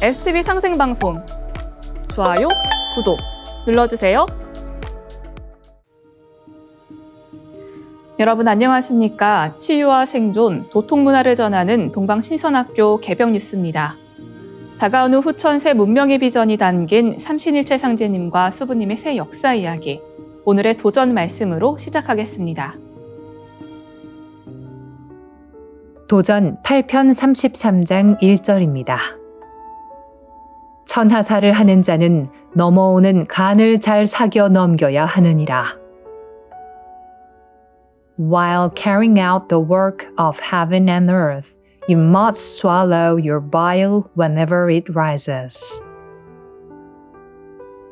STV 상생방송 좋아요, 구독 눌러주세요. 여러분 안녕하십니까? 치유와 생존, 도통문화를 전하는 동방신선학교 개병 뉴스입니다. 다가오는 후천 새 문명의 비전이 담긴 삼신일체 상제님과 수부님의 새 역사 이야기, 오늘의 도전 말씀으로 시작하겠습니다. 도전 8편 33장 1절입니다. 천하사를 하는 자는 넘어오는 간을 잘 사겨 넘겨야 하느니라. While carrying out the work of heaven and earth, you must swallow your bile whenever it rises.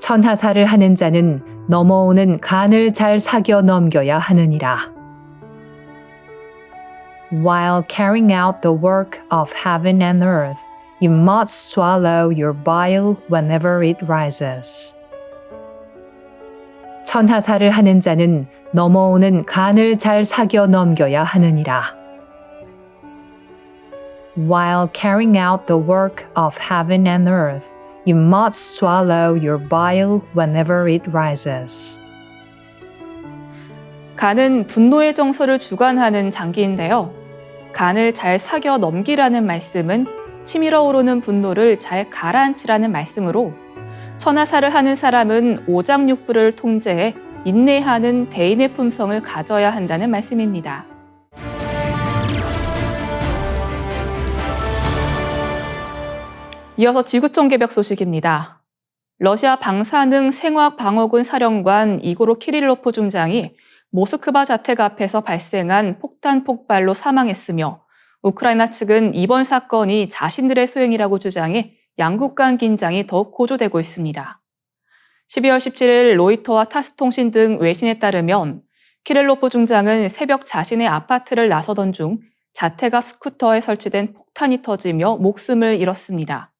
천하사를 하는 자는 넘어오는 간을 잘 사겨 넘겨야 하느니라. While carrying out the work of heaven and earth, you must swallow your bile whenever it rises. 천하사를 하는 자는 넘어오는 간을 잘 사겨 넘겨야 하느니라. While carrying out the work of heaven and earth, you must swallow your bile whenever it rises. 간은 분노의 정서를 주관하는 장기인데요. 간을 잘 사겨 넘기라는 말씀은 치밀어 오르는 분노를 잘 가라앉히라는 말씀으로 천하사를 하는 사람은 오장육부를 통제해 인내하는 대인의 품성을 가져야 한다는 말씀입니다. 이어서 지구촌 개벽 소식입니다. 러시아 방사능 생화방어군 사령관 이고로 키릴로프 중장이 모스크바 자택 앞에서 발생한 폭탄 폭발로 사망했으며 우크라이나 측은 이번 사건이 자신들의 소행이라고 주장해 양국 간 긴장이 더욱 고조되고 있습니다. 12월 17일 로이터와 타스통신 등 외신에 따르면 키릴로프 중장은 새벽 자신의 아파트를 나서던 중 자택 앞 스쿠터에 설치된 폭탄이 터지며 목숨을 잃었습니다.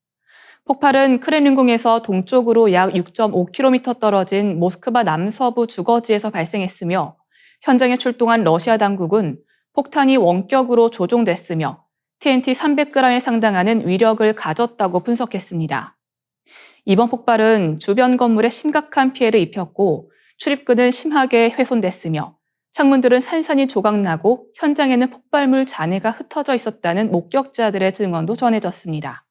폭발은 크렘린궁에서 동쪽으로 약 6.5km 떨어진 모스크바 남서부 주거지에서 발생했으며 현장에 출동한 러시아 당국은 폭탄이 원격으로 조종됐으며 TNT 300g에 상당하는 위력을 가졌다고 분석했습니다. 이번 폭발은 주변 건물에 심각한 피해를 입혔고 출입구는 심하게 훼손됐으며 창문들은 산산이 조각나고 현장에는 폭발물 잔해가 흩어져 있었다는 목격자들의 증언도 전해졌습니다.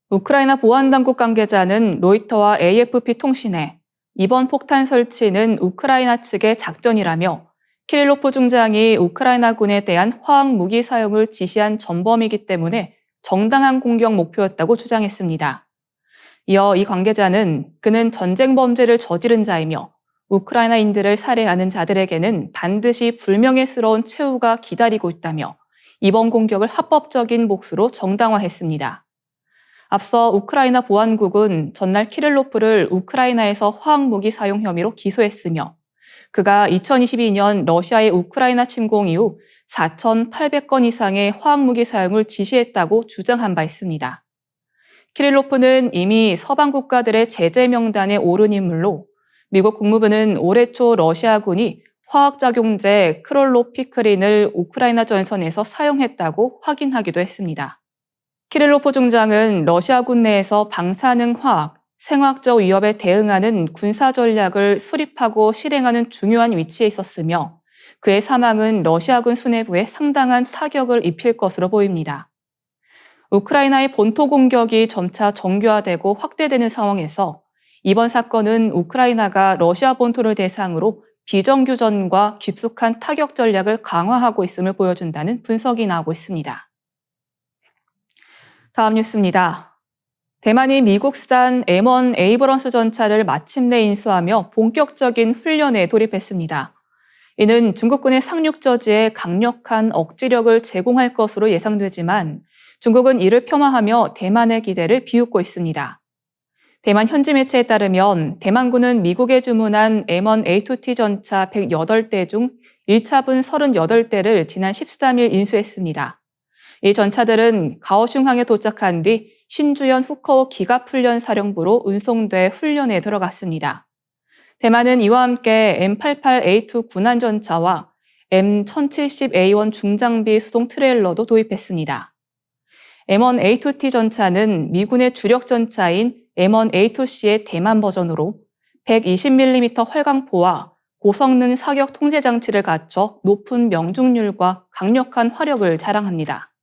우크라이나 보안당국 관계자는 로이터와 AFP 통신에 이번 폭탄 설치는 우크라이나 측의 작전이라며 키릴로프 중장이 우크라이나군에 대한 화학무기 사용을 지시한 전범이기 때문에 정당한 공격 목표였다고 주장했습니다. 이어 이 관계자는 그는 전쟁 범죄를 저지른 자이며 우크라이나인들을 살해하는 자들에게는 반드시 불명예스러운 최후가 기다리고 있다며 이번 공격을 합법적인 몫으로 정당화했습니다. 앞서 우크라이나 보안국은 전날 키릴로프를 우크라이나에서 화학무기 사용 혐의로 기소했으며 그가 2022년 러시아의 우크라이나 침공 이후 4,800건 이상의 화학무기 사용을 지시했다고 주장한 바 있습니다. 키릴로프는 이미 서방 국가들의 제재 명단에 오른 인물로 미국 국무부는 올해 초 러시아군이 화학작용제 크롤로피크린을 우크라이나 전선에서 사용했다고 확인하기도 했습니다. 키릴로프 중장은 러시아군 내에서 방사능 화학, 생화학적 위협에 대응하는 군사 전략을 수립하고 실행하는 중요한 위치에 있었으며 그의 사망은 러시아군 수뇌부에 상당한 타격을 입힐 것으로 보입니다. 우크라이나의 본토 공격이 점차 정교화되고 확대되는 상황에서 이번 사건은 우크라이나가 러시아 본토를 대상으로 비정규전과 깊숙한 타격 전략을 강화하고 있음을 보여준다는 분석이 나오고 있습니다. 다음 뉴스입니다. 대만이 미국산 M1 에이브런스 전차를 마침내 인수하며 본격적인 훈련에 돌입했습니다. 이는 중국군의 상륙저지에 강력한 억지력을 제공할 것으로 예상되지만 중국은 이를 폄하하며 대만의 기대를 비웃고 있습니다. 대만 현지 매체에 따르면 대만군은 미국에 주문한 M1 A2T 전차 108대 중 1차분 38대를 지난 13일 인수했습니다. 이 전차들은 가오슝항에 도착한 뒤 신주현 후커우 기갑훈련사령부로 운송돼 훈련에 들어갔습니다. 대만은 이와 함께 M88A2 군안전차와 M1070A1 중장비 수동 트레일러도 도입했습니다. M1A2T 전차는 미군의 주력 전차인 M1A2C의 대만 버전으로 120mm 활강포와 고성능 사격 통제 장치를 갖춰 높은 명중률과 강력한 화력을 자랑합니다.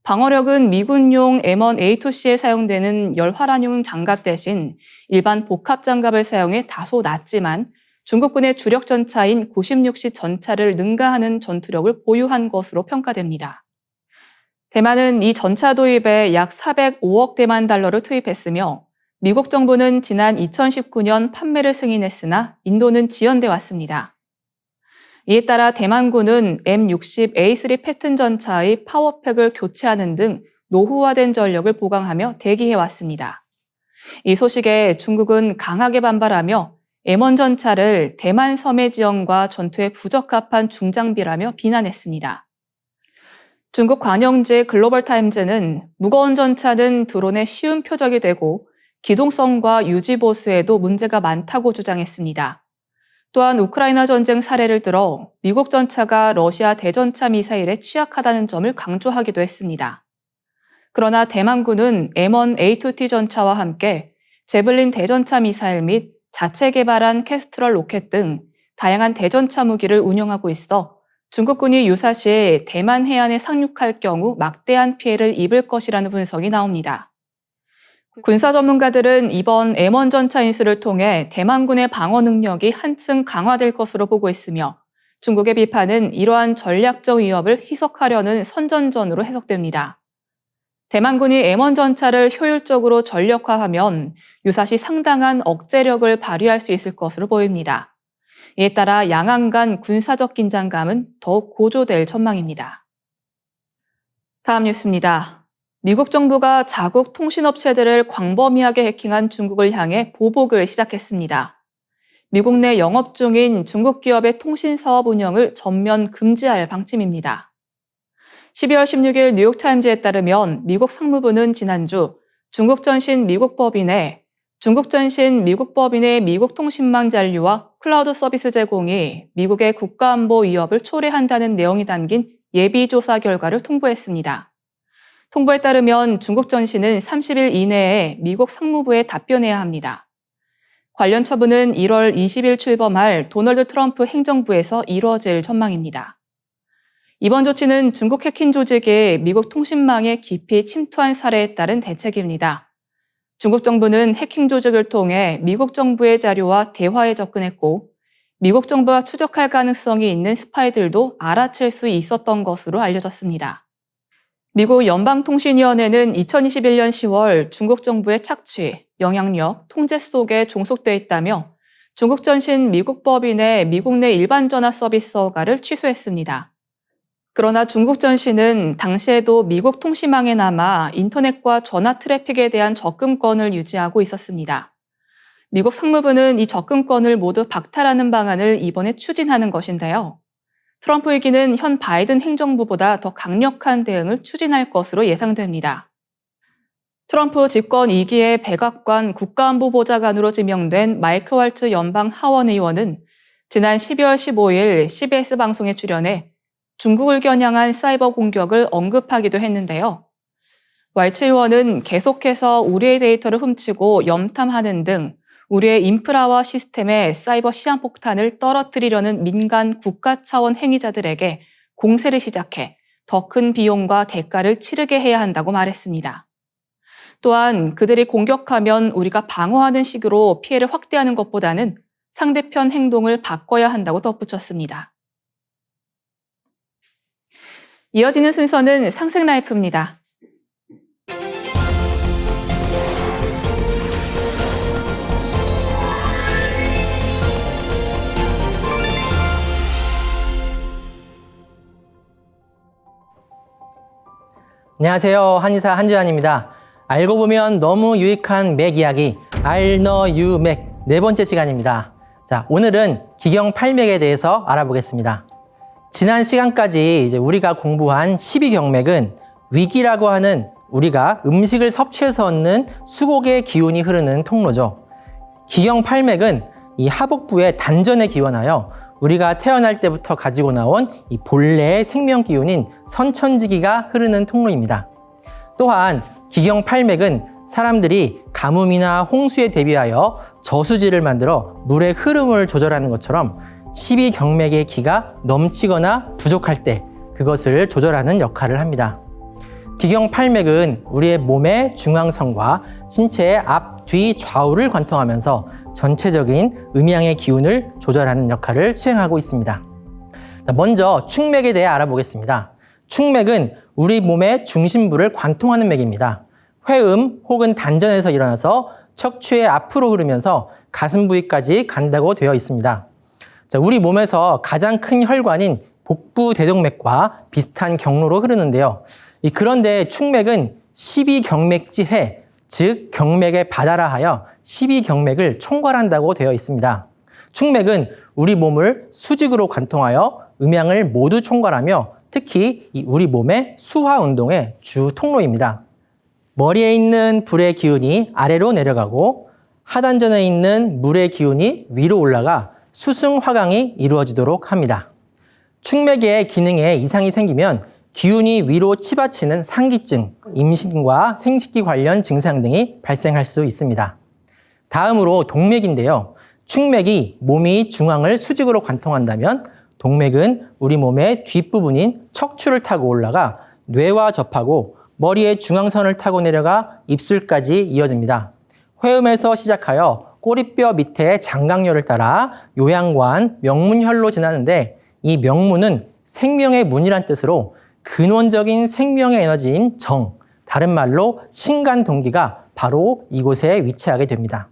방어력은 미군용 M1A2C에 사용되는 열활화뇽 장갑 대신 일반 복합 장갑을 사용해 다소 낮지만 중국군의 주력 전차인 96시 전차를 능가하는 전투력을 보유한 것으로 평가됩니다. 대만은 이 전차 도입에 약 405억 대만 달러를 투입했으며 미국 정부는 지난 2019년 판매를 승인했으나 인도는 지연돼 왔습니다. 이에 따라 대만군은 M60A3 패튼 전차의 파워팩을 교체하는 등 노후화된 전력을 보강하며 대기해왔습니다. 이 소식에 중국은 강하게 반발하며 M1 전차를 대만 섬의 지형과 전투에 부적합한 중장비라며 비난했습니다. 중국 관영지 글로벌타임즈는 무거운 전차는 드론의 쉬운 표적이 되고 기동성과 유지 보수에도 문제가 많다고 주장했습니다. 또한 우크라이나 전쟁 사례를 들어 미국 전차가 러시아 대전차 미사일에 취약하다는 점을 강조하기도 했습니다. 그러나 대만군은 M1A2T 전차와 함께 제블린 대전차 미사일 및 자체 개발한 캐스트럴 로켓 등 다양한 대전차 무기를 운영하고 있어 중국군이 유사시 대만 해안에 상륙할 경우 막대한 피해를 입을 것이라는 분석이 나옵니다. 군사 전문가들은 이번 M1 전차 인수를 통해 대만군의 방어 능력이 한층 강화될 것으로 보고 있으며 중국의 비판은 이러한 전략적 위협을 희석하려는 선전전으로 해석됩니다. 대만군이 M1 전차를 효율적으로 전력화하면 유사시 상당한 억제력을 발휘할 수 있을 것으로 보입니다. 이에 따라 양안 간 군사적 긴장감은 더욱 고조될 전망입니다. 다음 뉴스입니다. 미국 정부가 자국 통신업체들을 광범위하게 해킹한 중국을 향해 보복을 시작했습니다. 미국 내 영업 중인 중국 기업의 통신 사업 운영을 전면 금지할 방침입니다. 12월 16일 뉴욕타임즈에 따르면 미국 상무부는 지난주 중국 전신 미국 법인의 미국 통신망 잔류와 클라우드 서비스 제공이 미국의 국가안보 위협을 초래한다는 내용이 담긴 예비조사 결과를 통보했습니다. 통보에 따르면 중국 전신은 30일 이내에 미국 상무부에 답변해야 합니다. 관련 처분은 1월 20일 출범할 도널드 트럼프 행정부에서 이루어질 전망입니다. 이번 조치는 중국 해킹 조직이 미국 통신망에 깊이 침투한 사례에 따른 대책입니다. 중국 정부는 해킹 조직을 통해 미국 정부의 자료와 대화에 접근했고 미국 정부가 추적할 가능성이 있는 스파이들도 알아챌 수 있었던 것으로 알려졌습니다. 미국 연방통신위원회는 2021년 10월 중국 정부의 착취, 영향력, 통제 속에 종속돼 있다며 중국 전신 미국 법인의 미국 내 일반 전화 서비스 허가를 취소했습니다. 그러나 중국 전신은 당시에도 미국 통신망에 남아 인터넷과 전화 트래픽에 대한 접근권을 유지하고 있었습니다. 미국 상무부는 이 접근권을 모두 박탈하는 방안을 이번에 추진하는 것인데요. 트럼프 위기는 현 바이든 행정부보다 더 강력한 대응을 추진할 것으로 예상됩니다. 트럼프 집권 2기의 백악관 국가안보보좌관으로 지명된 마이크 왈츠 연방 하원 의원은 지난 12월 15일 CBS 방송에 출연해 중국을 겨냥한 사이버 공격을 언급하기도 했는데요. 왈츠 의원은 계속해서 우리의 데이터를 훔치고 염탐하는 등 우리의 인프라와 시스템에 사이버 시한폭탄을 떨어뜨리려는 민간 국가 차원 행위자들에게 공세를 시작해 더 큰 비용과 대가를 치르게 해야 한다고 말했습니다. 또한 그들이 공격하면 우리가 방어하는 식으로 피해를 확대하는 것보다는 상대편 행동을 바꿔야 한다고 덧붙였습니다. 이어지는 순서는 상생라이프입니다. 안녕하세요. 한의사 한지환입니다. 알고 보면 너무 유익한 맥 이야기, 알너유맥 네 번째 시간입니다. 자, 오늘은 기경팔맥에 대해서 알아보겠습니다. 지난 시간까지 이제 우리가 공부한 12경맥은 위기라고 하는 우리가 음식을 섭취해서 얻는 수곡의 기운이 흐르는 통로죠. 기경팔맥은 이 하복부의 단전에 기원하여 우리가 태어날 때부터 가지고 나온 이 본래의 생명 기운인 선천지기가 흐르는 통로입니다. 또한 기경팔맥은 사람들이 가뭄이나 홍수에 대비하여 저수지를 만들어 물의 흐름을 조절하는 것처럼 12경맥의 기가 넘치거나 부족할 때 그것을 조절하는 역할을 합니다. 기경팔맥은 우리의 몸의 중앙선과 신체의 앞, 뒤, 좌우를 관통하면서 전체적인 음양의 기운을 조절하는 역할을 수행하고 있습니다. 먼저 축맥에 대해 알아보겠습니다. 축맥은 우리 몸의 중심부를 관통하는 맥입니다. 회음 혹은 단전에서 일어나서 척추의 앞으로 흐르면서 가슴 부위까지 간다고 되어 있습니다. 우리 몸에서 가장 큰 혈관인 복부대동맥과 비슷한 경로로 흐르는데요. 그런데 축맥은 12경맥지해, 즉 경맥의 바다라 하여 12경맥을 총괄한다고 되어 있습니다. 축맥은 우리 몸을 수직으로 관통하여 음양을 모두 총괄하며 특히 우리 몸의 수화 운동의 주 통로입니다. 머리에 있는 불의 기운이 아래로 내려가고 하단전에 있는 물의 기운이 위로 올라가 수승화강이 이루어지도록 합니다. 축맥의 기능에 이상이 생기면 기운이 위로 치받치는 상기증, 임신과 생식기 관련 증상 등이 발생할 수 있습니다. 다음으로 동맥인데요. 축맥이 몸이 중앙을 수직으로 관통한다면 동맥은 우리 몸의 뒷부분인 척추를 타고 올라가 뇌와 접하고 머리의 중앙선을 타고 내려가 입술까지 이어집니다. 회음에서 시작하여 꼬리뼈 밑에 장강렬을 따라 요양관, 명문혈로 지나는데 이 명문은 생명의 문이란 뜻으로 근원적인 생명의 에너지인 정, 다른 말로 신간동기가 바로 이곳에 위치하게 됩니다.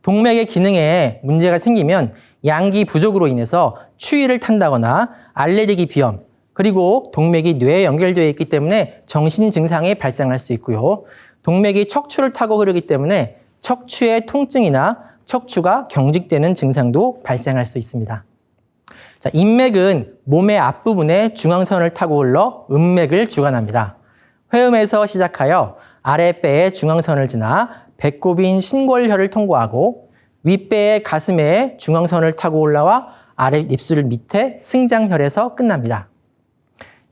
동맥의 기능에 문제가 생기면 양기 부족으로 인해서 추위를 탄다거나 알레르기 비염, 그리고 동맥이 뇌에 연결되어 있기 때문에 정신 증상이 발생할 수 있고요. 동맥이 척추를 타고 흐르기 때문에 척추의 통증이나 척추가 경직되는 증상도 발생할 수 있습니다. 자, 인맥은 몸의 앞부분에 중앙선을 타고 흘러 음맥을 주관합니다. 회음에서 시작하여 아랫배의 중앙선을 지나 배꼽인 신골혈을 통과하고 윗배의 가슴에 중앙선을 타고 올라와 아래 입술 밑에 승장혈에서 끝납니다.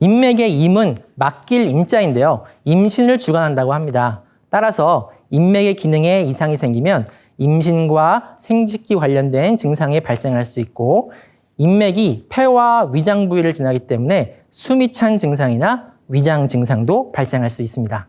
인맥의 임은 맡길 임자인데요. 임신을 주관한다고 합니다. 따라서 인맥의 기능에 이상이 생기면 임신과 생식기 관련된 증상이 발생할 수 있고 인맥이 폐와 위장 부위를 지나기 때문에 숨이 찬 증상이나 위장 증상도 발생할 수 있습니다.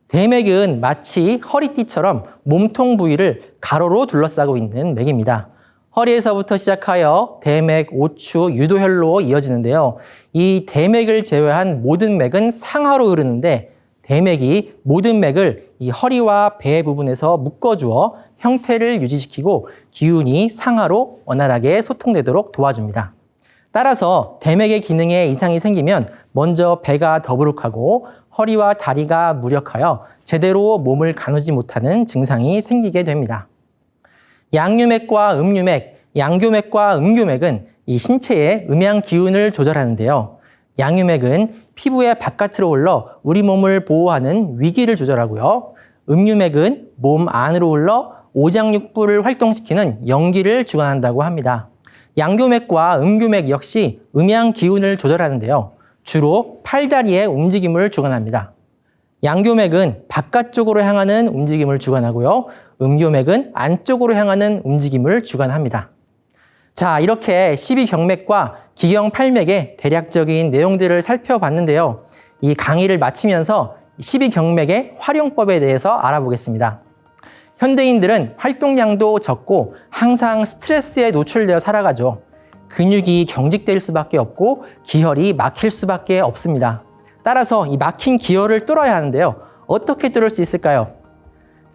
대맥은 마치 허리띠처럼 몸통 부위를 가로로 둘러싸고 있는 맥입니다. 허리에서부터 시작하여 대맥, 오추, 유도혈로 이어지는데요. 이 대맥을 제외한 모든 맥은 상하로 흐르는데 대맥이 모든 맥을 이 허리와 배 부분에서 묶어주어 형태를 유지시키고 기운이 상하로 원활하게 소통되도록 도와줍니다. 따라서 대맥의 기능에 이상이 생기면 먼저 배가 더부룩하고 허리와 다리가 무력하여 제대로 몸을 가누지 못하는 증상이 생기게 됩니다. 양유맥과 음유맥, 양교맥과 음교맥은 이 신체의 음양 기운을 조절하는데요. 양유맥은 피부의 바깥으로 흘러 우리 몸을 보호하는 위기를 조절하고요. 음유맥은 몸 안으로 흘러 오장육부를 활동시키는 영기를 주관한다고 합니다. 양교맥과 음교맥 역시 음양 기운을 조절하는데요. 주로 팔다리의 움직임을 주관합니다. 양교맥은 바깥쪽으로 향하는 움직임을 주관하고요. 음교맥은 안쪽으로 향하는 움직임을 주관합니다. 자, 이렇게 12경맥과 기경팔맥의 대략적인 내용들을 살펴봤는데요. 이 강의를 마치면서 12경맥의 활용법에 대해서 알아보겠습니다. 현대인들은 활동량도 적고 항상 스트레스에 노출되어 살아가죠. 근육이 경직될 수밖에 없고 기혈이 막힐 수밖에 없습니다. 따라서 이 막힌 기혈을 뚫어야 하는데요. 어떻게 뚫을 수 있을까요?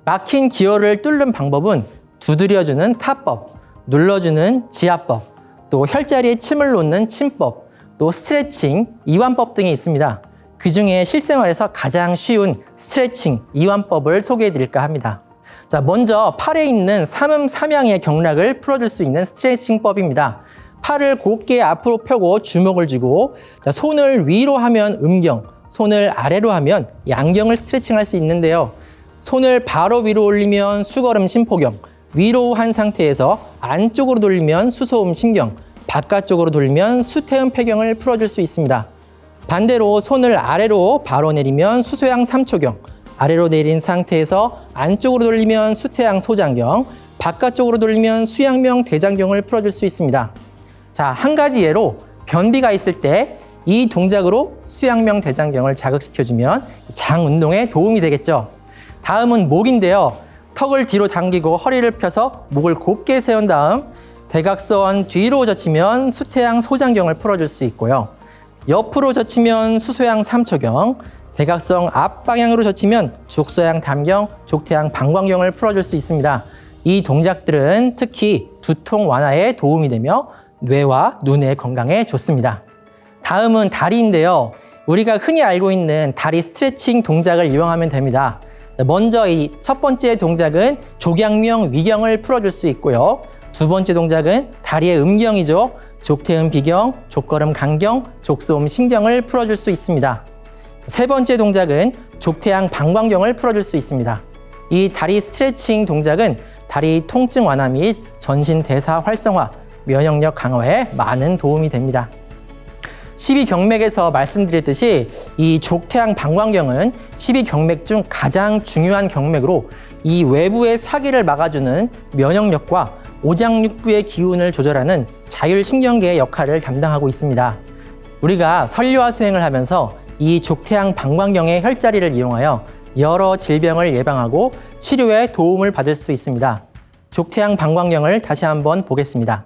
막힌 기혈을 뚫는 방법은 두드려주는 타법, 눌러주는 지압법, 또 혈자리에 침을 놓는 침법, 또 스트레칭, 이완법 등이 있습니다. 그 중에 실생활에서 가장 쉬운 스트레칭, 이완법을 소개해 드릴까 합니다. 자, 먼저 팔에 있는 삼음삼양의 경락을 풀어줄 수 있는 스트레칭법입니다. 팔을 곧게 앞으로 펴고 주먹을 쥐고 손을 위로 하면 음경, 손을 아래로 하면 양경을 스트레칭할 수 있는데요. 손을 바로 위로 올리면 수걸음 심포경, 위로 한 상태에서 안쪽으로 돌리면 수소음 심경, 바깥쪽으로 돌리면 수태음 폐경을 풀어줄 수 있습니다. 반대로 손을 아래로 바로 내리면 수소양 3초경, 아래로 내린 상태에서 안쪽으로 돌리면 수태양 소장경, 바깥쪽으로 돌리면 수양명 대장경을 풀어줄 수 있습니다. 자, 한 가지 예로 변비가 있을 때 이 동작으로 수양명 대장경을 자극시켜주면 장 운동에 도움이 되겠죠. 다음은 목인데요. 턱을 뒤로 당기고 허리를 펴서 목을 곧게 세운 다음 대각선 뒤로 젖히면 수태양 소장경을 풀어줄 수 있고요. 옆으로 젖히면 수소양 3초경, 대각선 앞방향으로 젖히면 족소양 담경, 족태양 방광경을 풀어줄 수 있습니다. 이 동작들은 특히 두통 완화에 도움이 되며 뇌와 눈의 건강에 좋습니다. 다음은 다리인데요. 우리가 흔히 알고 있는 다리 스트레칭 동작을 이용하면 됩니다. 먼저 이 첫 번째 동작은 족양명 위경을 풀어줄 수 있고요. 두 번째 동작은 다리의 음경이죠. 족태음 비경, 족걸음 간경, 족소음 신경을 풀어줄 수 있습니다. 세 번째 동작은 족태양 방광경을 풀어줄 수 있습니다. 이 다리 스트레칭 동작은 다리 통증 완화 및 전신 대사 활성화, 면역력 강화에 많은 도움이 됩니다. 12경맥에서 말씀드렸듯이 이 족태양 방광경은 12경맥 중 가장 중요한 경맥으로 이 외부의 사기를 막아주는 면역력과 오장육부의 기운을 조절하는 자율신경계의 역할을 담당하고 있습니다. 우리가 설료화 수행을 하면서 이 족태양 방광경의 혈자리를 이용하여 여러 질병을 예방하고 치료에 도움을 받을 수 있습니다. 족태양 방광경을 다시 한번 보겠습니다.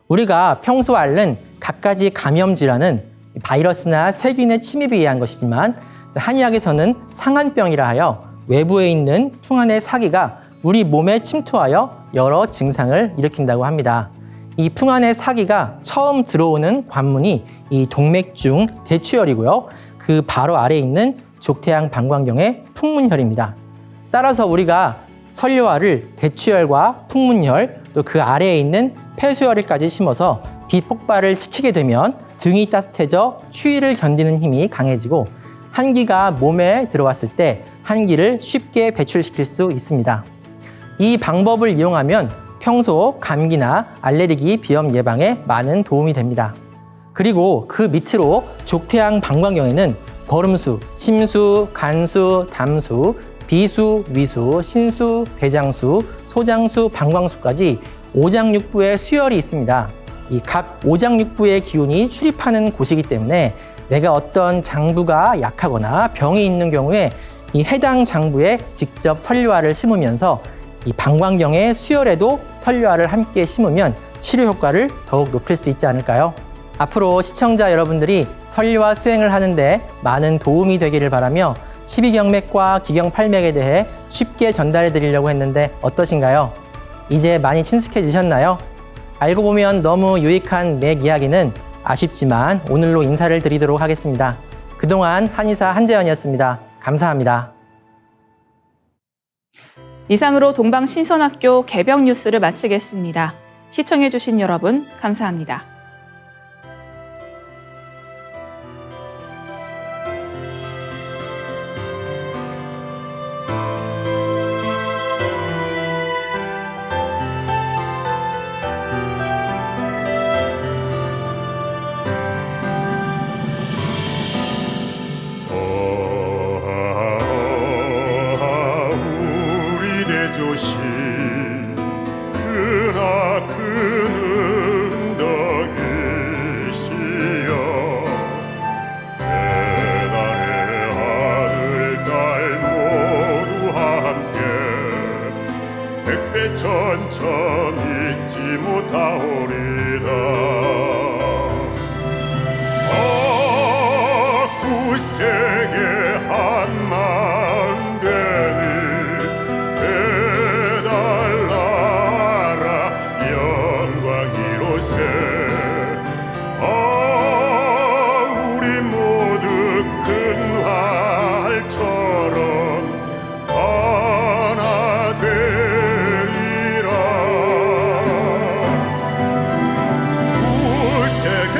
우리가 평소 앓는 갖가지 감염 질환은 바이러스나 세균의 침입에 의한 것이지만 한의학에서는 상한병이라 하여 외부에 있는 풍한의 사기가 우리 몸에 침투하여 여러 증상을 일으킨다고 합니다. 이 풍한의 사기가 처음 들어오는 관문이 이 동맥중 대추혈이고요. 그 바로 아래에 있는 족태양 방광경의 풍문혈입니다. 따라서 우리가 설료화를 대추혈과 풍문혈, 또 그 아래에 있는 폐수혈까지 심어서 비폭발을 시키게 되면 등이 따뜻해져 추위를 견디는 힘이 강해지고 한기가 몸에 들어왔을 때 한기를 쉽게 배출시킬 수 있습니다. 이 방법을 이용하면 평소 감기나 알레르기 비염 예방에 많은 도움이 됩니다. 그리고 그 밑으로 족태양 방광경에는 거름수, 심수, 간수, 담수, 비수, 위수, 신수, 대장수, 소장수, 방광수까지 오장육부의 수혈이 있습니다. 이 각 오장육부의 기운이 출입하는 곳이기 때문에 내가 어떤 장부가 약하거나 병이 있는 경우에 이 해당 장부에 직접 설료화를 심으면서 이 방광경의 수혈에도 설료화를 함께 심으면 치료 효과를 더욱 높일 수 있지 않을까요? 앞으로 시청자 여러분들이 설료화 수행을 하는데 많은 도움이 되기를 바라며 12경맥과 기경팔맥에 대해 쉽게 전달해 드리려고 했는데 어떠신가요? 이제 많이 친숙해지셨나요? 알고 보면 너무 유익한 맥 이야기는 아쉽지만 오늘로 인사를 드리도록 하겠습니다. 그동안 한의사 한재현이었습니다. 감사합니다. 이상으로 동방신선학교 개병 뉴스를 마치겠습니다. 시청해주신 여러분 감사합니다. 조시 크나큰 덕이시여 배달의 아들 딸 모두 함께 백배천천 잊지 못하오리다. 구세계 한마음 되니 우리 모두 큰 활처럼 하나 되리라. 구세계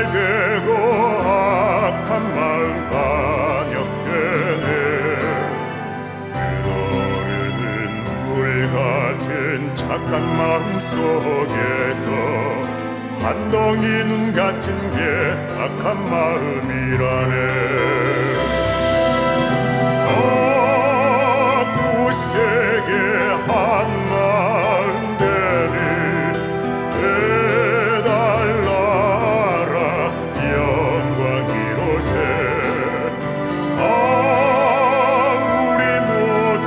잘되고 악한 마음 간역되네. 그너는 물 같은 착한 마음 속에서 한 덩이 눈 같은 게 악한 마음이라네. 굳세게 한 마음 되니 해달라라 영광 이로새. 우리 모두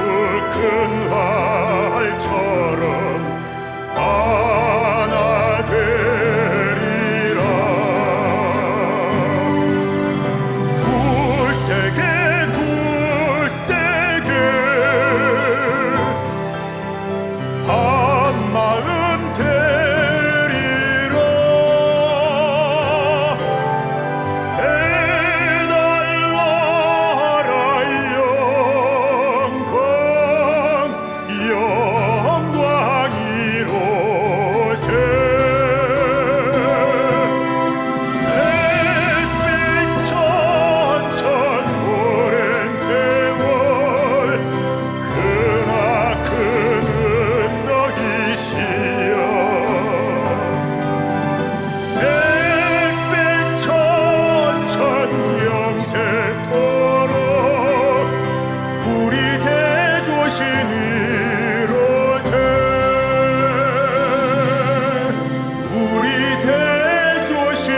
큰 활처럼 하나 되리라. 굳세게 한 마음 되리라. 해달라라 영광 이로새. 햇빛 천천 오랜 세월 크나큰 너희시여. 햇빛 천천 영세토록 우리 대조신이로세. 우리 대조신이로세.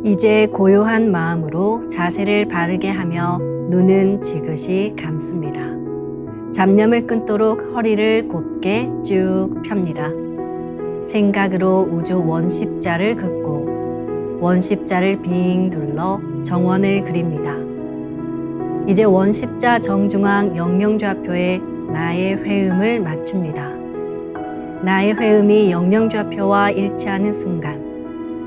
이제 고요한 마음으로 자세를 바르게 하며 눈은 지그시 감습니다. 잡념을 끊도록 허리를 곧게 쭉 펴니다. 생각으로 우주 원십자를 긋고 원십자를 빙 둘러 정원을 그립니다. 이제 원십자 정중앙 영명좌표에 나의 회음을 맞춥니다. 나의 회음이 영영좌표와 일치하는 순간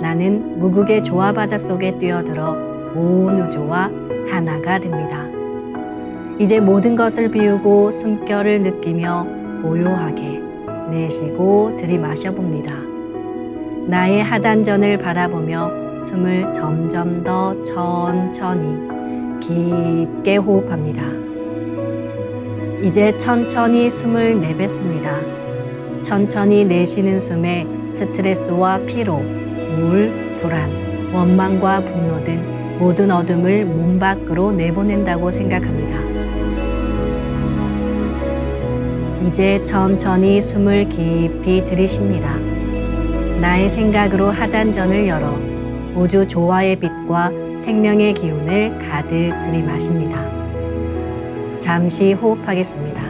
나는 무국의 조화바다 속에 뛰어들어 온 우주와 하나가 됩니다. 이제 모든 것을 비우고 숨결을 느끼며 고요하게 내쉬고 들이마셔 봅니다. 나의 하단전을 바라보며 숨을 점점 더 천천히 깊게 호흡합니다. 이제 천천히 숨을 내뱉습니다. 천천히 내쉬는 숨에 스트레스와 피로, 우울, 불안, 원망과 분노 등 모든 어둠을 몸 밖으로 내보낸다고 생각합니다. 이제 천천히 숨을 깊이 들이쉽니다. 나의 생각으로 하단전을 열어 우주 조화의 빛과 생명의 기운을 가득 들이마십니다. 잠시 호흡하겠습니다.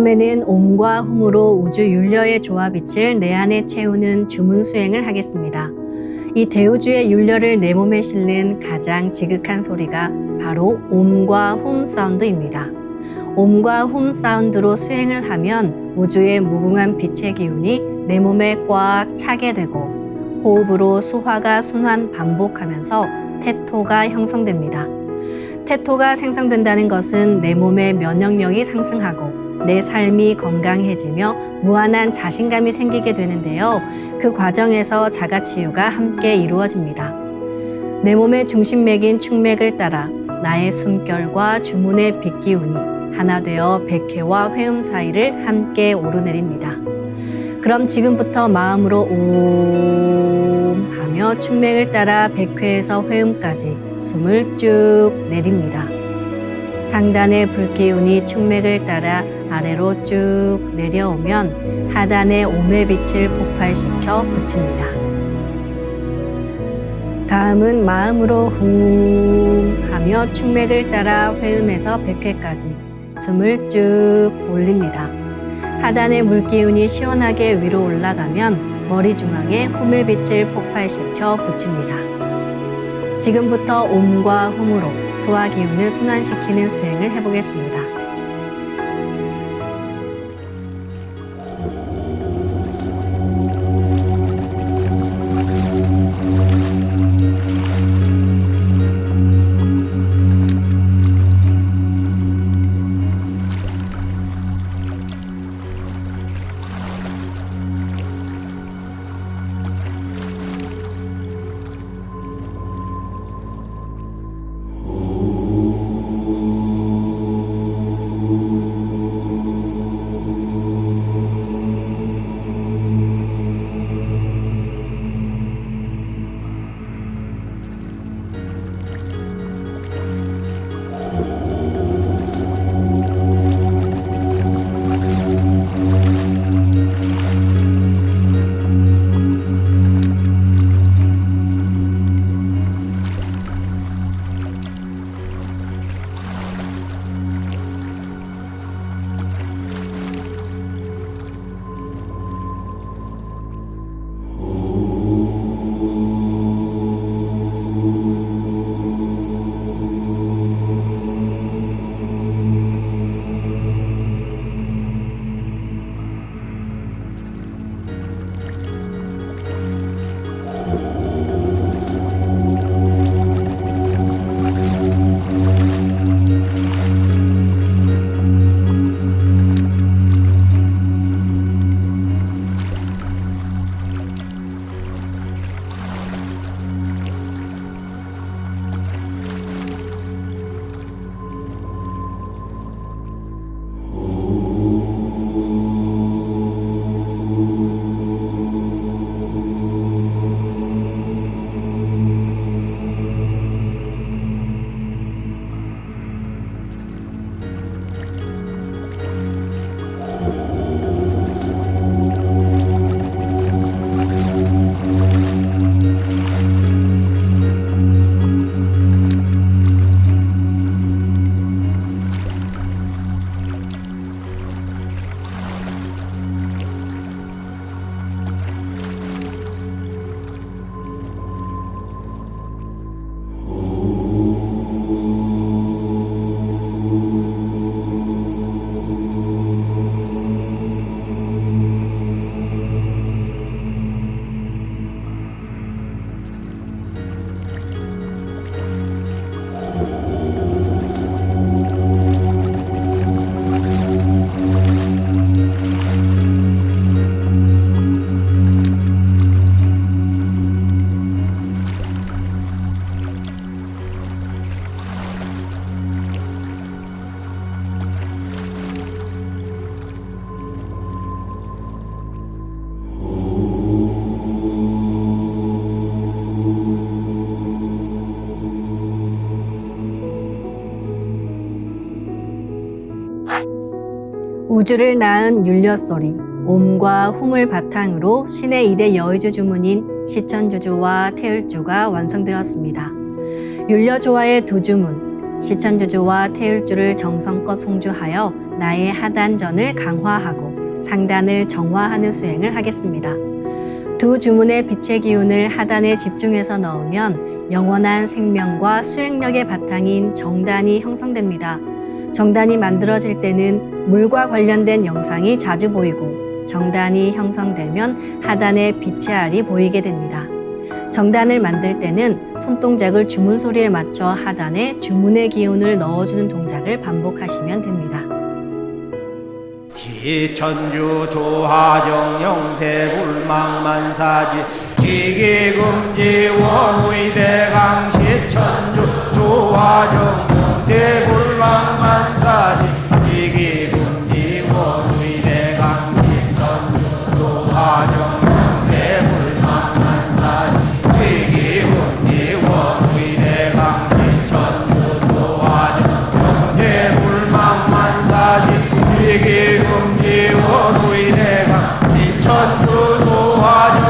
다음에는 옴과 훔으로 우주 율려의 조화빛을 내 안에 채우는 주문 수행을 하겠습니다. 이 대우주의 율려를 내 몸에 실는 가장 지극한 소리가 바로 옴과 훔 사운드입니다. 옴과 훔 사운드로 수행을 하면 우주의 무궁한 빛의 기운이 내 몸에 꽉 차게 되고 호흡으로 수화가 순환 반복하면서 태토가 형성됩니다. 태토가 생성된다는 것은 내 몸의 면역력이 상승하고 내 삶이 건강해지며 무한한 자신감이 생기게 되는데요. 그 과정에서 자가치유가 함께 이루어집니다. 내 몸의 중심맥인 축맥을 따라 나의 숨결과 주문의 빛기운이 하나 되어 백회와 회음 사이를 함께 오르내립니다. 그럼 지금부터 마음으로 옴 하며 축맥을 따라 백회에서 회음까지 숨을 쭉 내립니다. 상단의 불기운이 축맥을 따라 아래로 쭉 내려오면 하단의 옴의 빛을 폭발시켜 붙입니다. 다음은 마음으로 훔 하며 축맥을 따라 회음에서 백회까지 숨을 쭉 올립니다. 하단의 물기운이 시원하게 위로 올라가면 머리 중앙에 홈의 빛을 폭발시켜 붙입니다. 지금부터 옴과 훔으로 소화 기운을 순환시키는 수행을 해보겠습니다. 우주를 낳은 율려소리, 옴과 hum을 바탕으로 신의 2대 여의주 주문인 시천주주와 태율주가 완성되었습니다. 율려조화의 두 주문, 시천주주와 태율주를 정성껏 송주하여 나의 하단전을 강화하고 상단을 정화하는 수행을 하겠습니다. 두 주문의 빛의 기운을 하단에 집중해서 넣으면 영원한 생명과 수행력의 바탕인 정단이 형성됩니다. 정단이 만들어질 때는 물과 관련된 영상이 자주 보이고 정단이 형성되면 하단에 빛의 알이 보이게 됩니다. 정단을 만들 때는 손동작을 주문 소리에 맞춰 하단에 주문의 기운을 넣어주는 동작을 반복하시면 됩니다. 시천주 조하정 영세불망만사지 지기금지 원의대강 시천주 조하정 영세불망만사지 지기금지 원의대강 시천주 조하정 영세불망만사지 지기금지 원의대강 시천주 조하정 영세불망만사지 지기금지 원의대강 시천주 조하정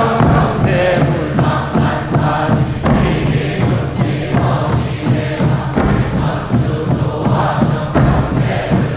영세불망만사지 지기금지 원의대강 시천주 조하정 영세불망만사지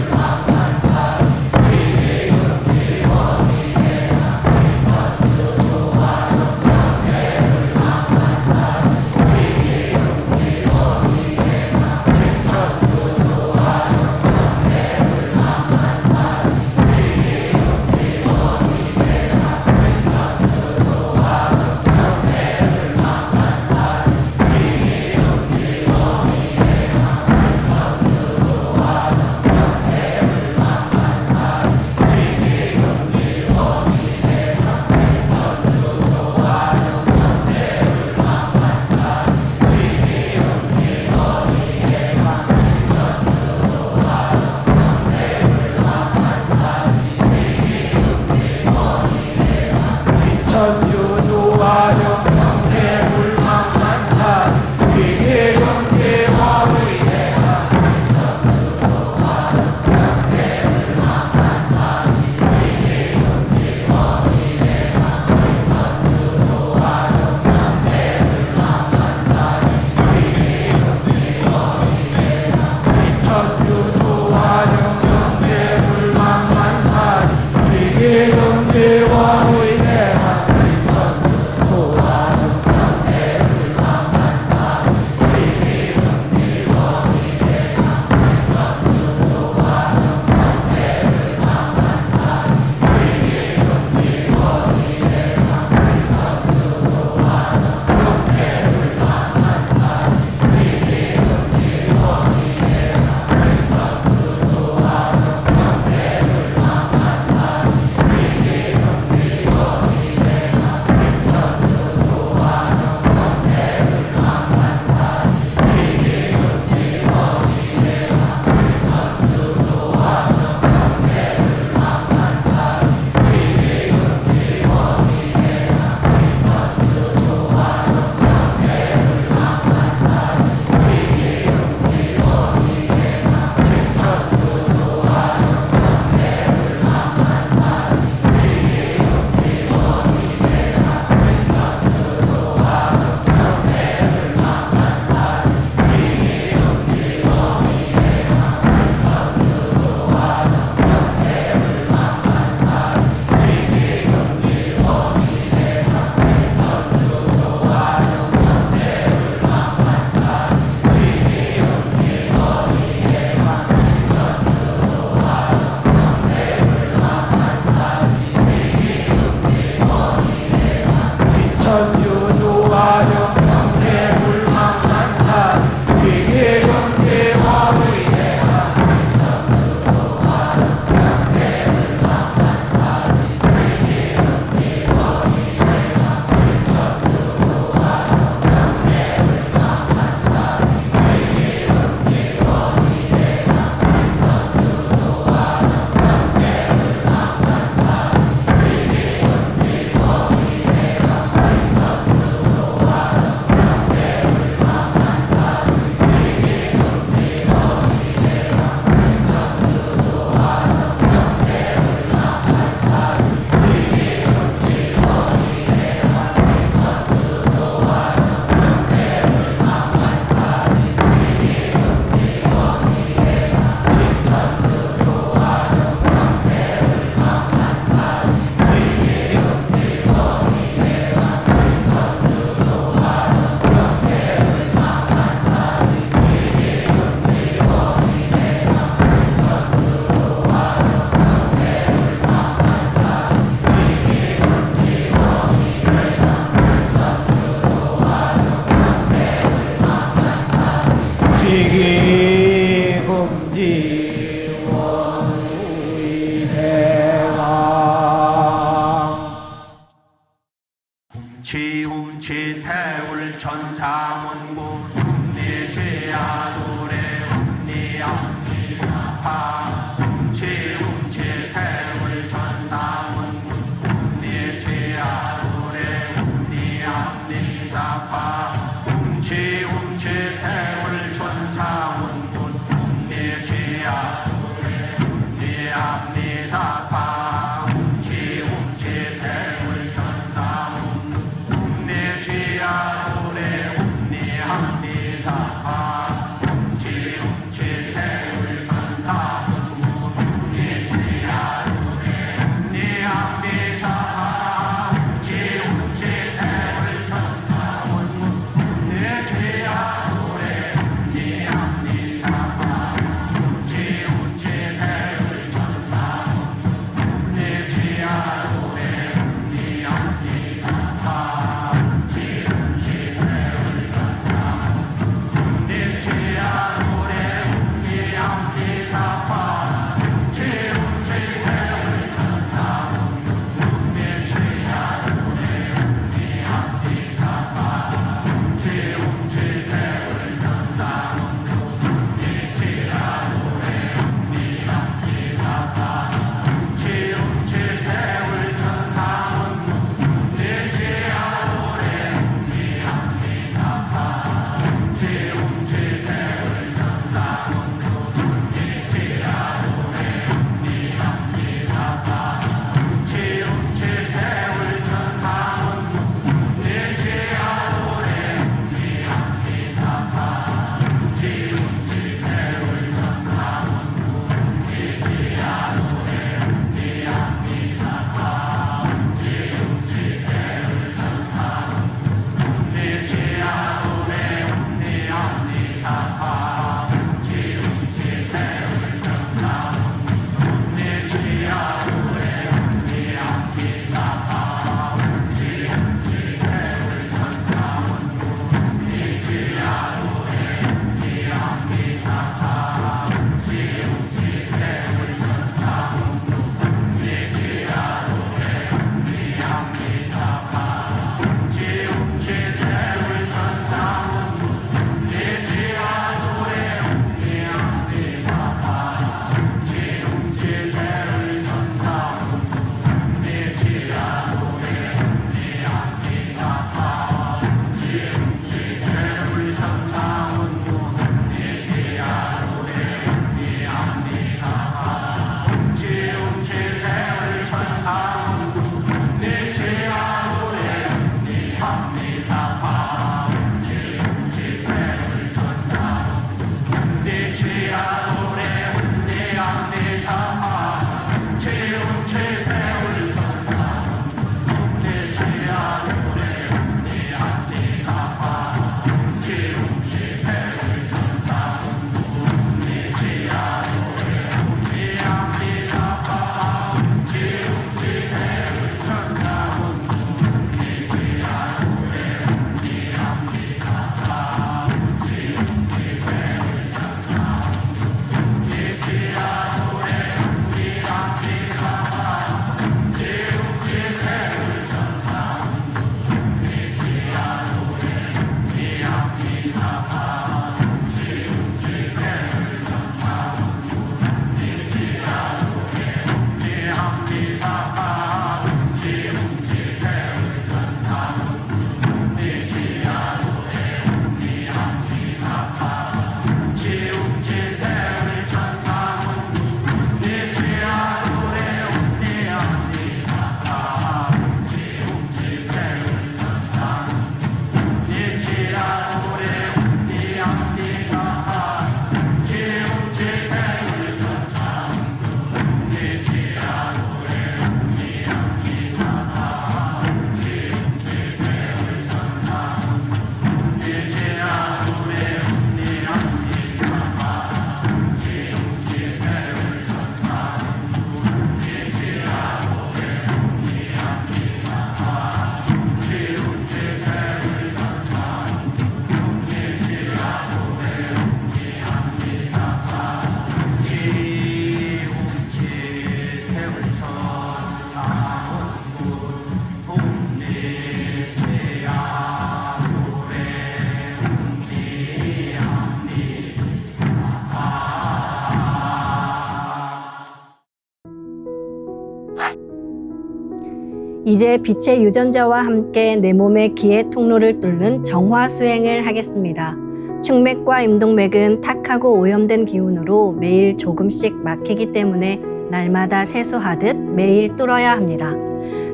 이제 빛의 유전자와 함께 내 몸의 기의 통로를 뚫는 정화 수행을 하겠습니다. 충맥과 임동맥은 탁하고 오염된 기운으로 매일 조금씩 막히기 때문에 날마다 세수하듯 매일 뚫어야 합니다.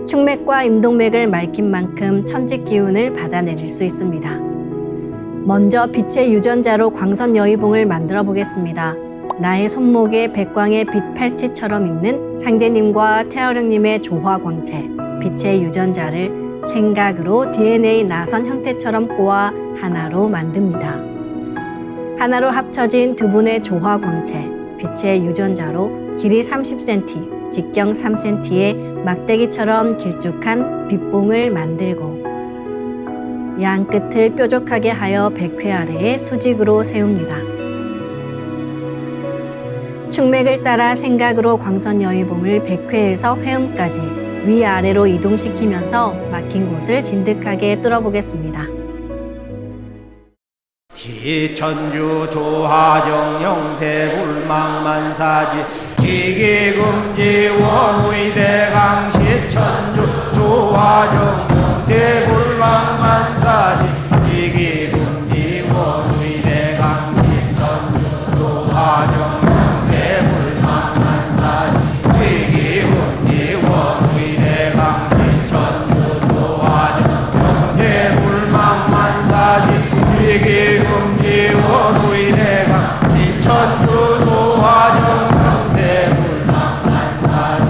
충맥과 임동맥을 맑힌 만큼 천직 기운을 받아내릴 수 있습니다. 먼저 빛의 유전자로 광선 여의봉을 만들어 보겠습니다. 나의 손목에 백광의 빛 팔찌처럼 있는 상제님과 태어령님의 조화광채, 빛의 유전자를 생각으로 DNA 나선 형태처럼 꼬아 하나로 만듭니다. 하나로 합쳐진 두 분의 조화광채, 빛의 유전자로 길이 30cm, 직경 3cm의 막대기처럼 길쭉한 빛봉을 만들고 양 끝을 뾰족하게 하여 백회 아래에 수직으로 세웁니다. 충맥을 따라 생각으로 광선 여의봉을 백회에서 회음까지 위아래로 이동시키면서 막힌 곳을 진득하게 뚫어보겠습니다. 기천주 조하정 영세 불망만사지 지기금지 원의대강 시천주 조하정 영세 불망만사지 지기금지 원의대강 시천주 조하정 영세 불망만사지 지기금지 원의대강 시천주 조하정 영세 불망만사지 지기금지 원의대강 시천주 조하정 영세 불망만사지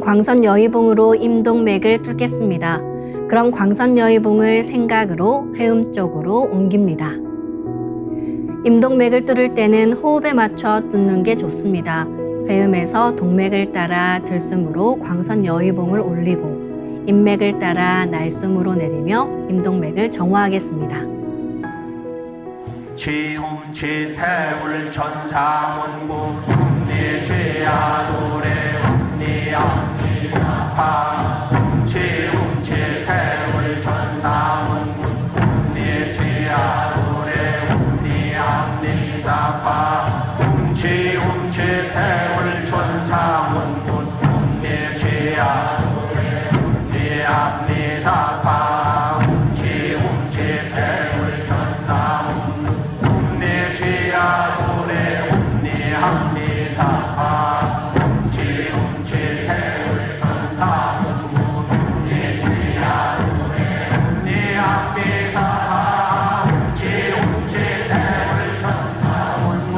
광선 여의봉으로 임동맥을 뚫겠습니다. 그럼 광선 여의봉을 생각으로 회음 쪽으로 옮깁니다. 임동맥을 뚫을 때는 호흡에 맞춰 뚫는 게 좋습니다. 회음에서 동맥을 따라 들숨으로 광선 여의봉을 올리고 인맥을 따라 날숨으로 내리며 임동맥을 정화하겠습니다. 지움지태울 천사문구 ум니지야 노래 ум니암니사파 지움지태울 천사문구 ум니지야 노래 ум니암니사파 지움지태울 천사문구 ум니지야 노래 ум니암니사파 지움지태울 천사문구 ум니지야 노래 ум니암니사파 지움지태울 천사문구 ум니지야 노래 ум니암니사파 지움지태울 천사문구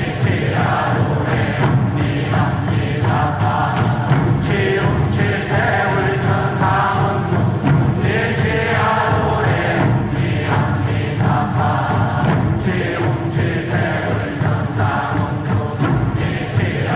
ум니지야 노래 ум니암니사파 지움지태울 천사문구 ум니지야 노래 ум니암니사파 지움지태울 천사문구 ум니지야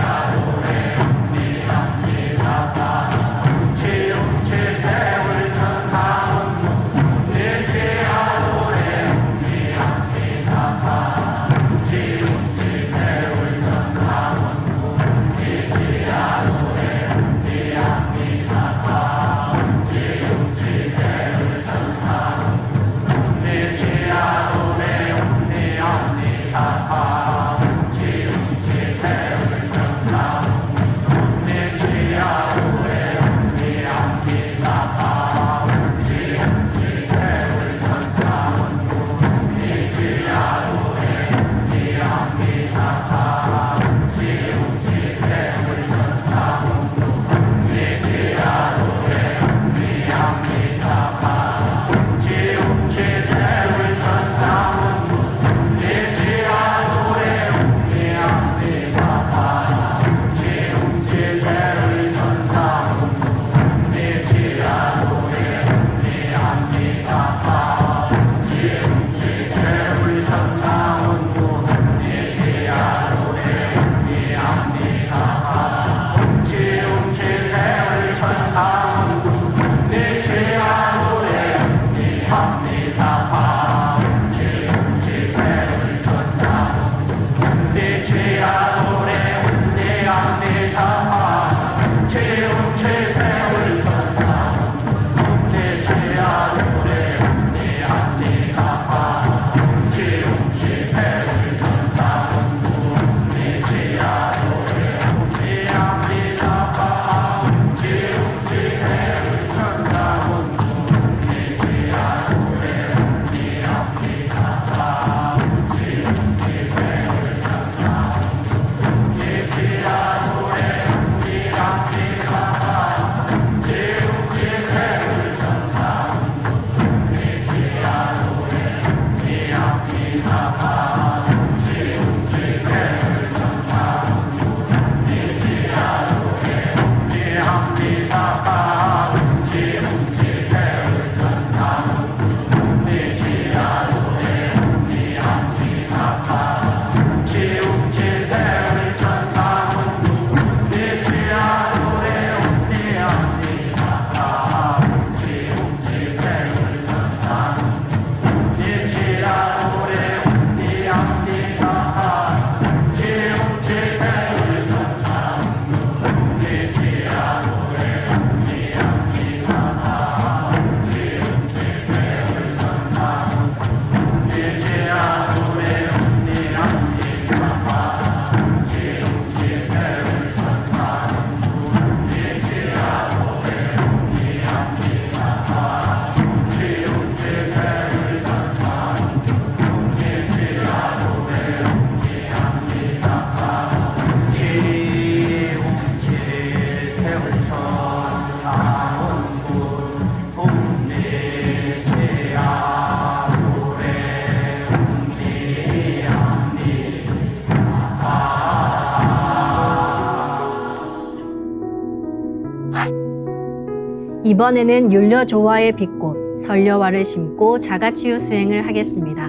이번에는 율려조화의 빛꽃 설려화를 심고 자가치유 수행을 하겠습니다.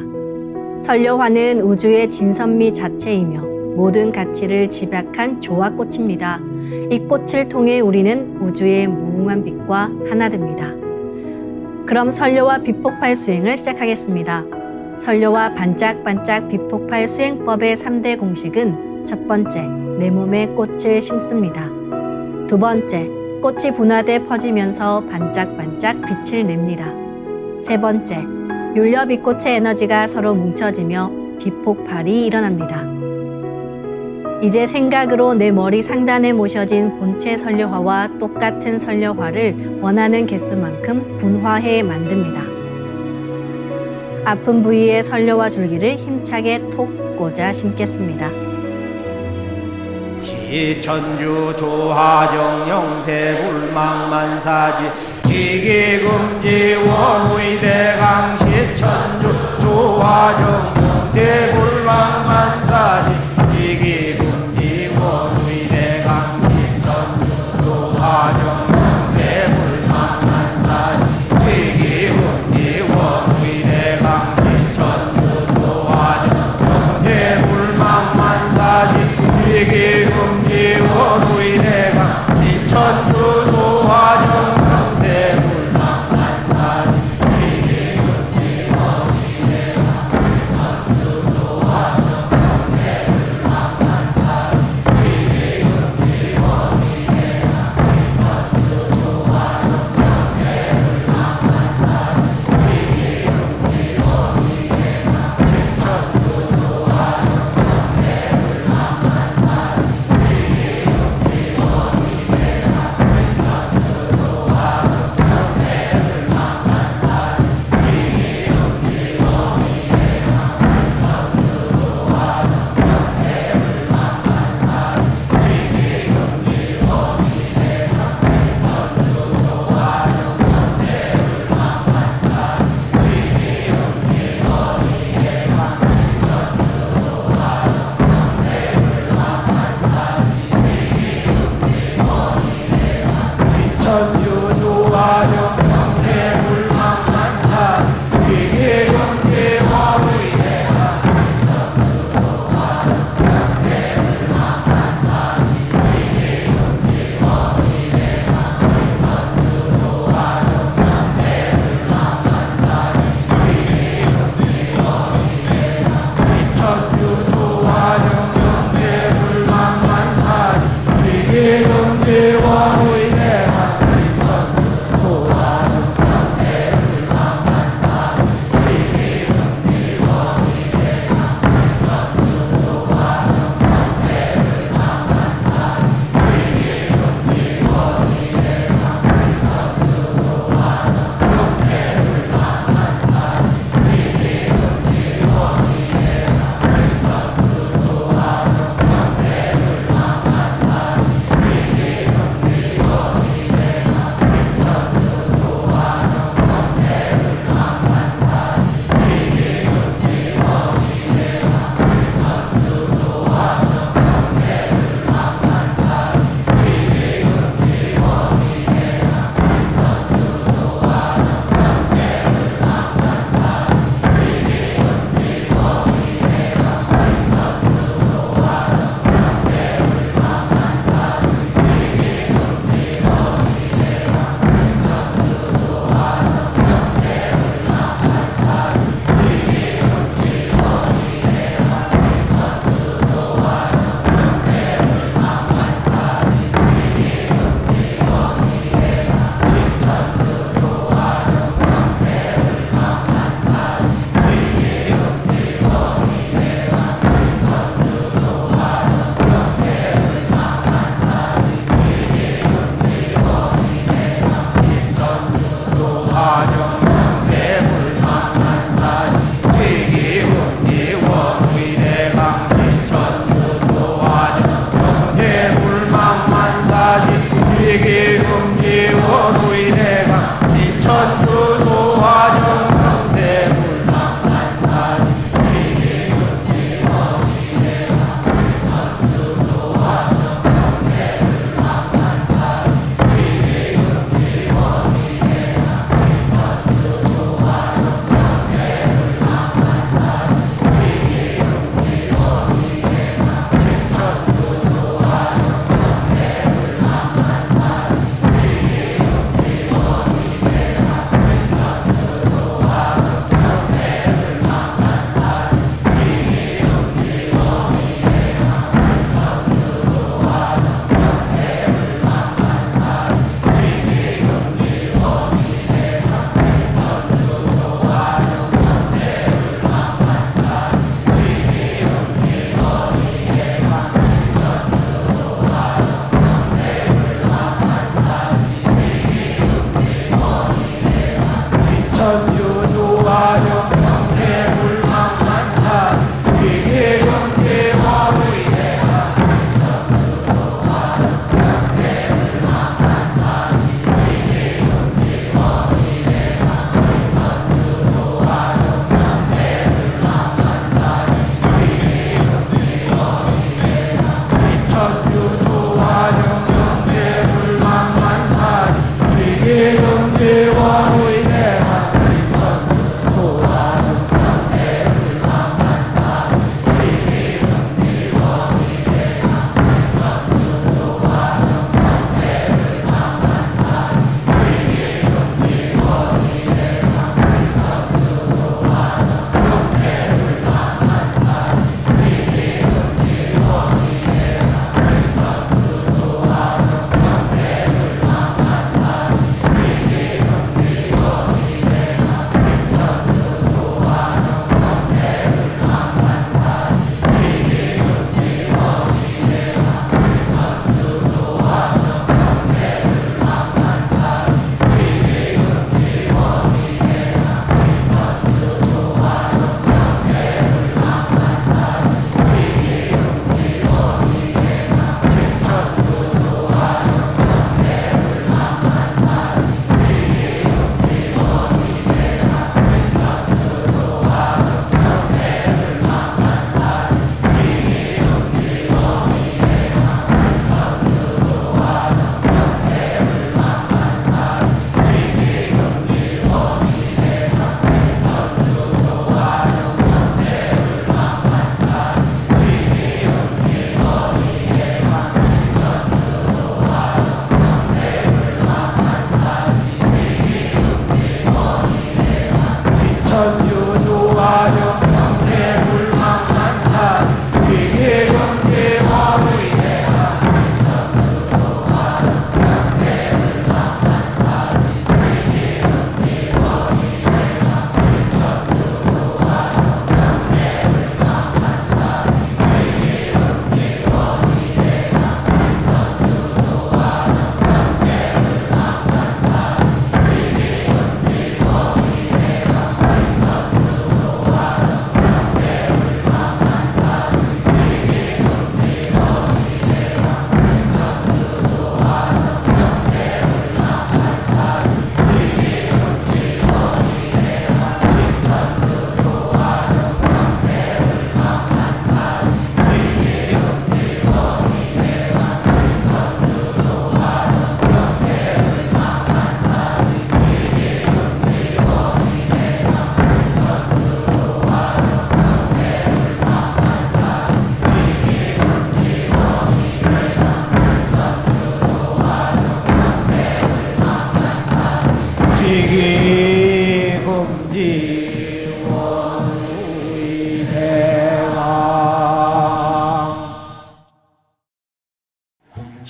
설려화는 우주의 진선미 자체이며 모든 가치를 집약한 조화꽃입니다. 이 꽃을 통해 우리는 우주의 무궁한 빛과 하나 됩니다. 그럼 설려화 빛폭발 수행을 시작하겠습니다. 설려화 반짝반짝 빛폭발 수행법의 3대 공식은 첫 번째, 내 몸에 꽃을 심습니다. 두 번째, 꽃이 분화돼 퍼지면서 반짝반짝 빛을 냅니다. 세 번째, 율려 빛꽃의 에너지가 서로 뭉쳐지며 빛폭발이 일어납니다. 이제 생각으로 내 머리 상단에 모셔진 본체 설려화와 똑같은 설려화를 원하는 개수만큼 분화해 만듭니다. 아픈 부위에 설려화 줄기를 힘차게 톡 꽂아 심겠습니다. 시천주 조화정 영세 불망만사지 지기금지 원의대강 시천주 조화정 영세 불망만사지 지기금지 원의대강 시천주 조화정 영세 불망만사지 지기금지 원의대강 시천주 조화정 영세 불망만사지 지기금지 원의대강 시천주 조화정 영세 불망만사지 지기금지 원의대강 시천주 조화정 영세 불망만사지 지기금지 원의대강 시천주 조화정 영세 불망만사지 지기금지 원의대강 시천주 조화정 영세 불망만사지 천주 조화정 영세 불망만사지 지기금지 원의대강 시천주 조화정 영세 불망만사지 지기금지 원의대강 시천주 조화정 영세 불망만사지 지기금지 원의대강 시천주 조화정 영세 불망만사지 지기금지 원의대강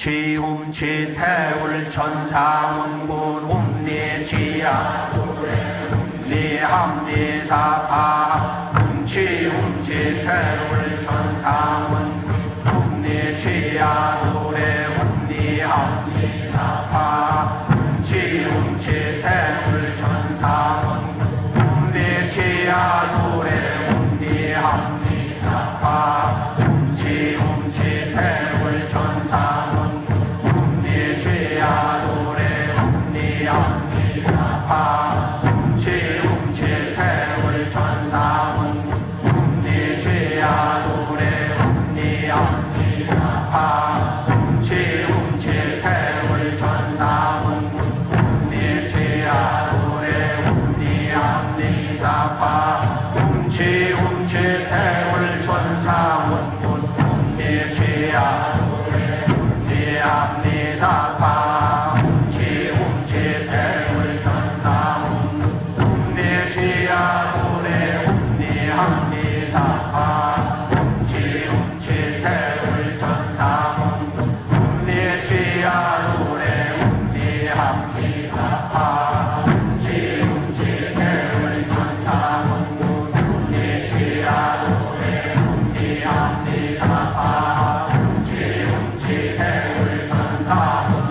훔치 태울 천사문군 훔리지야 훔리합리사파 훔치 태울 천사문 훔리지야 노래 훔리합리사파 훔치 태울 천사문 훔리지야 노래 훔리합리사파 훔치 태울 천사문 훔리지야 노래 훔리합리사파 훔치 태울 천사문 훔리지야 노래 훔리합리사파 훔치 태울 천사문 훔리지야 노래 훔리합리사파 훔치 태울 천사문 훔리지야 노래 훔리합리사파 훔치 태울 천사문 훔리지야 노래 훔리합리사파 훔치 태울 천사문 훔리지야 노래 훔리합리사파 훔치 태울 천사문 훔리지야 노래 훔리합리사파 훔치 태울 천사문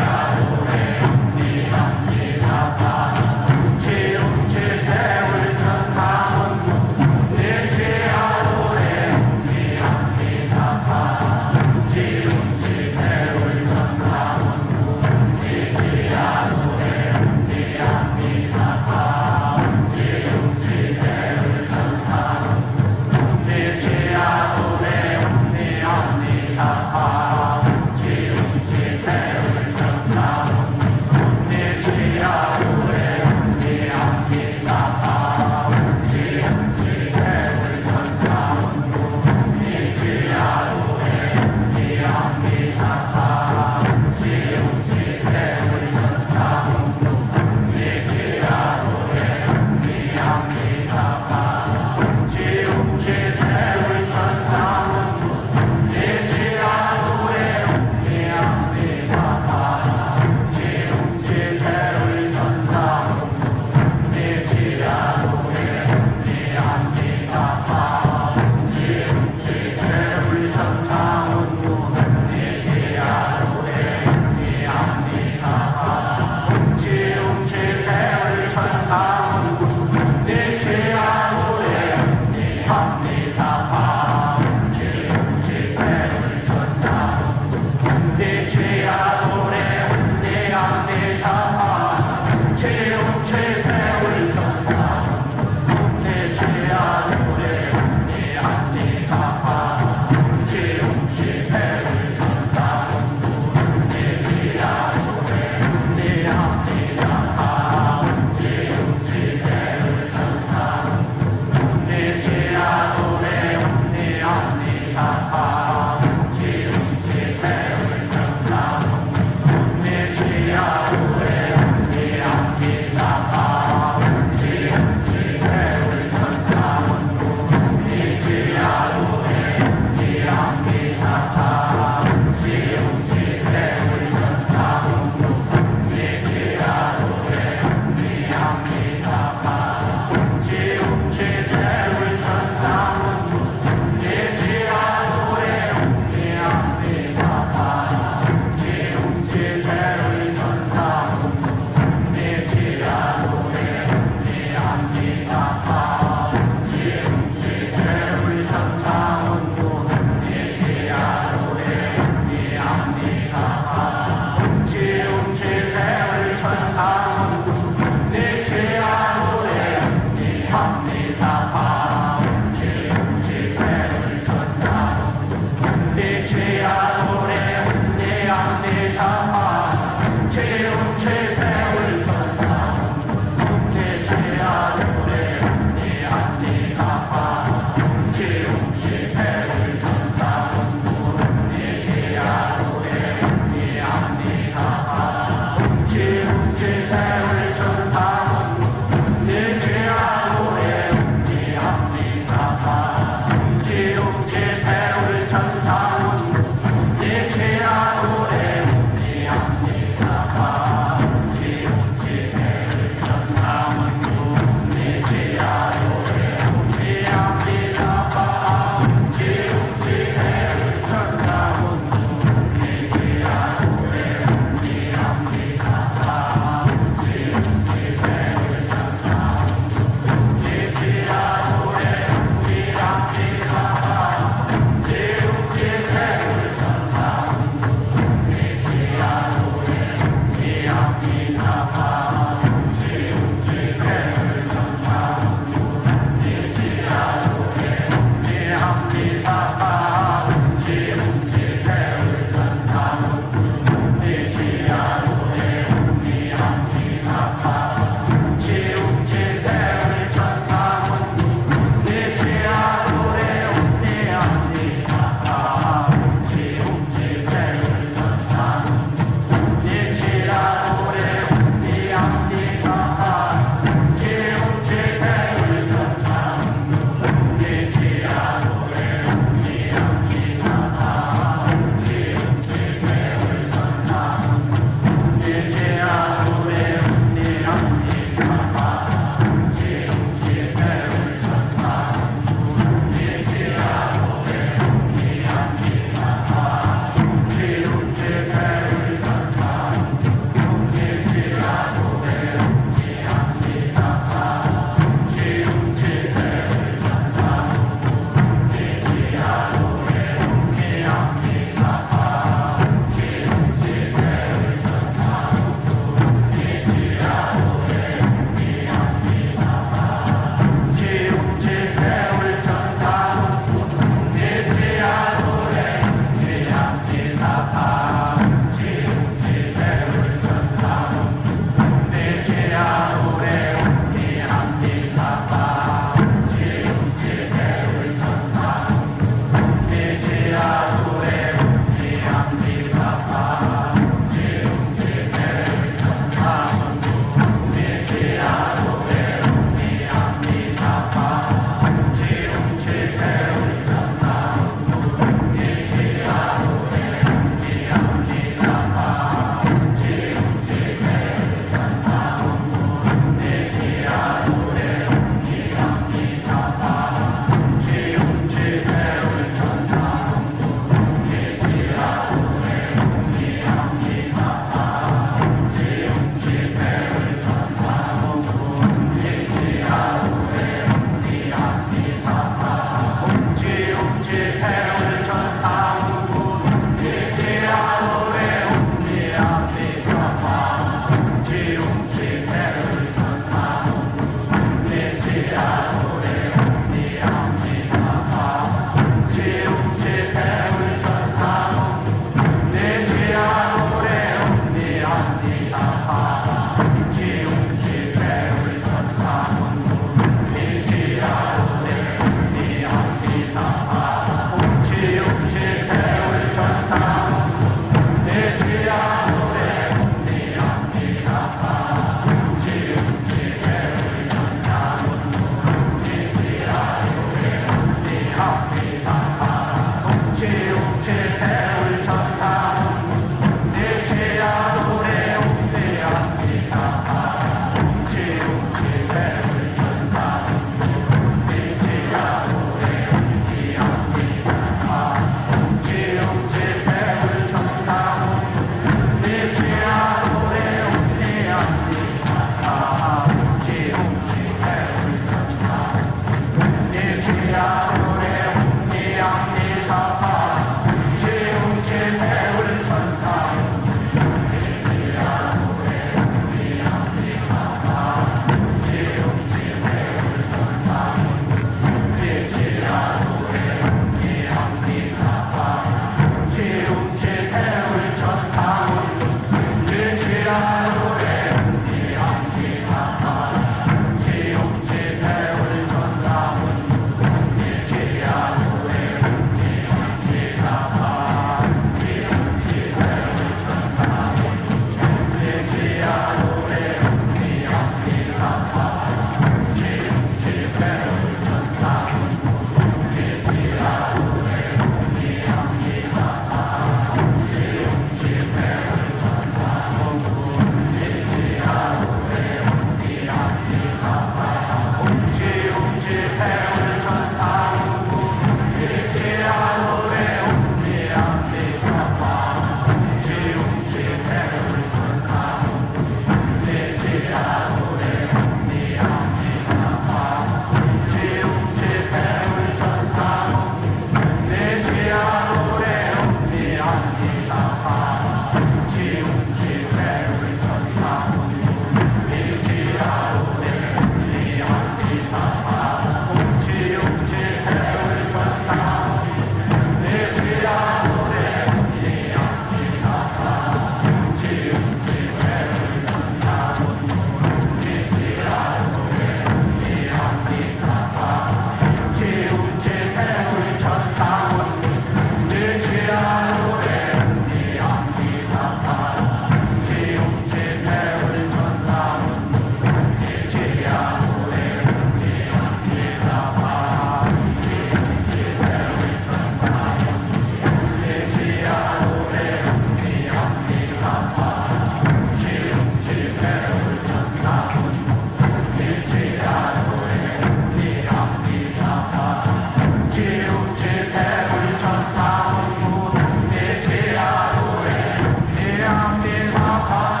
하